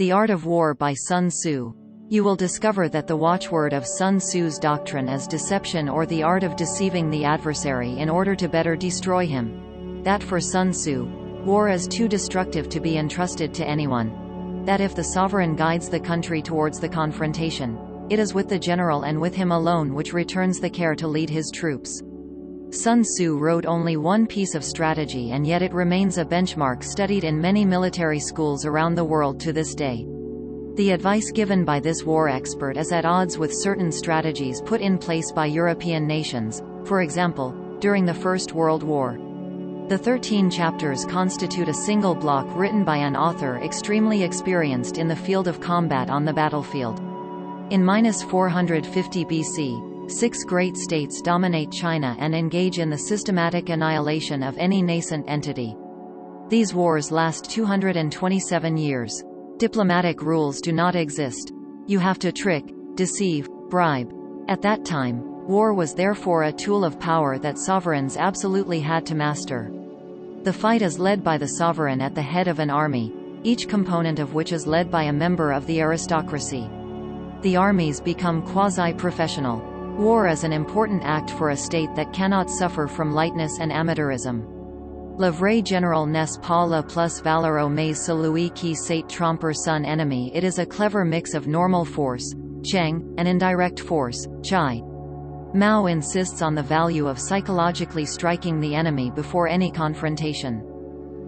The Art of War by Sun Tzu. You will discover that the watchword of Sun Tzu's doctrine is deception, or the art of deceiving the adversary in order to better destroy him. That for Sun Tzu, war is too destructive to be entrusted to anyone. That if the sovereign guides the country towards the confrontation, it is with the general and with him alone which returns the care to lead his troops. Sun Tzu wrote only one piece of strategy, and yet it remains a benchmark studied in many military schools around the world to this day. The advice given by this war expert is at odds with certain strategies put in place by European nations, for example, during the First World War. The 13 chapters constitute a single block written by an author extremely experienced in the field of combat on the battlefield. In -450 BC, 6 great states dominate China and engage in the systematic annihilation of any nascent entity. These wars last 227 years. Diplomatic rules do not exist. You have to trick, deceive, bribe. At that time, war was therefore a tool of power that sovereigns absolutely had to master. The fight is led by the sovereign at the head of an army, each component of which is led by a member of the aristocracy. The armies become quasi-professional. War is an important act for a state that cannot suffer from lightness and amateurism. Le vrai général n'est pas le plus valeureux mais celui qui sait tromper son ennemi. It is a clever mix of normal force, cheng, and indirect force, chai. Mao insists on the value of psychologically striking the enemy before any confrontation.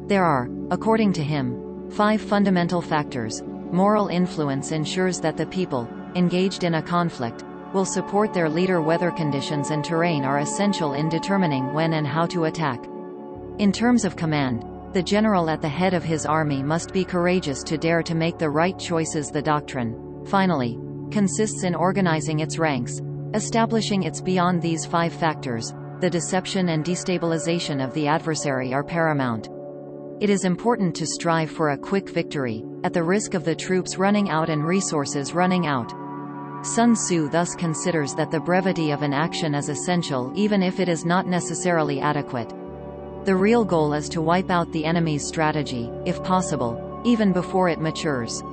There are, according to him, 5 fundamental factors. Moral influence ensures that the people, engaged in a conflict, will support their leader. Weather conditions and terrain are essential in determining when and how to attack. In terms of command, the general at the head of his army must be courageous to dare to make the right choices. The doctrine, finally, consists in organizing its ranks, establishing its. Beyond these 5 factors, the deception and destabilization of the adversary are paramount. It is important to strive for a quick victory, at the risk of the troops running out and resources running out. Sun Tzu thus considers that the brevity of an action is essential even if it is not necessarily adequate. The real goal is to wipe out the enemy's strategy, if possible, even before it matures.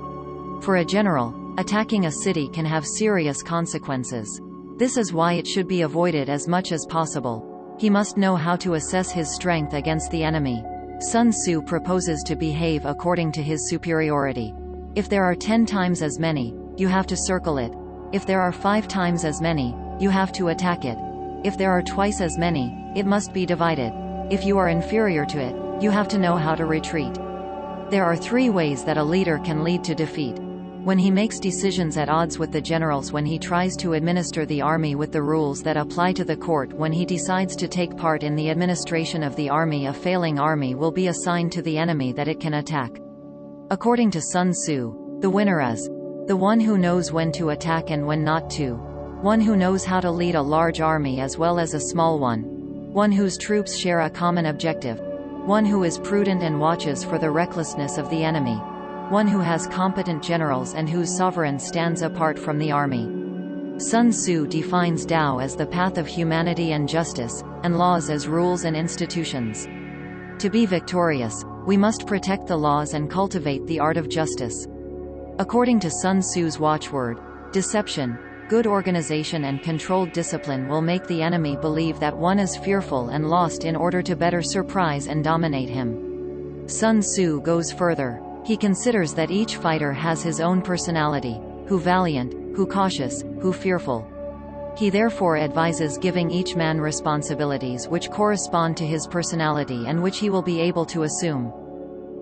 For a general, attacking a city can have serious consequences. This is why it should be avoided as much as possible. He must know how to assess his strength against the enemy. Sun Tzu proposes to behave according to his superiority. If there are 10 times as many, you have to circle it. If there are 5 times as many, you have to attack it. If there are twice as many, it must be divided. If you are inferior to it, you have to know how to retreat. There are 3 ways that a leader can lead to defeat. When he makes decisions at odds with the generals, when he tries to administer the army with the rules that apply to the court, when he decides to take part in the administration of the army. A failing army will be assigned to the enemy that it can attack. According to Sun Tzu, the winner is the one who knows when to attack and when not to. One who knows how to lead a large army as well as a small one. One whose troops share a common objective. One who is prudent and watches for the recklessness of the enemy. One who has competent generals and whose sovereign stands apart from the army. Sun Tzu defines Tao as the path of humanity and justice, and laws as rules and institutions. To be victorious, we must protect the laws and cultivate the art of justice. According to Sun Tzu's watchword, deception, good organization and controlled discipline will make the enemy believe that one is fearful and lost in order to better surprise and dominate him. Sun Tzu goes further. He considers that each fighter has his own personality, who valiant, who cautious, who fearful. He therefore advises giving each man responsibilities which correspond to his personality and which he will be able to assume.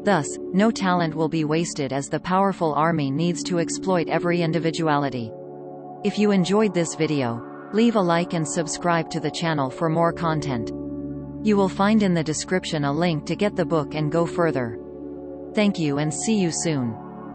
Thus, no talent will be wasted, as the powerful army needs to exploit every individuality. If you enjoyed this video, leave a like and subscribe to the channel for more content. You will find in the description a link to get the book and go further. Thank you and see you soon.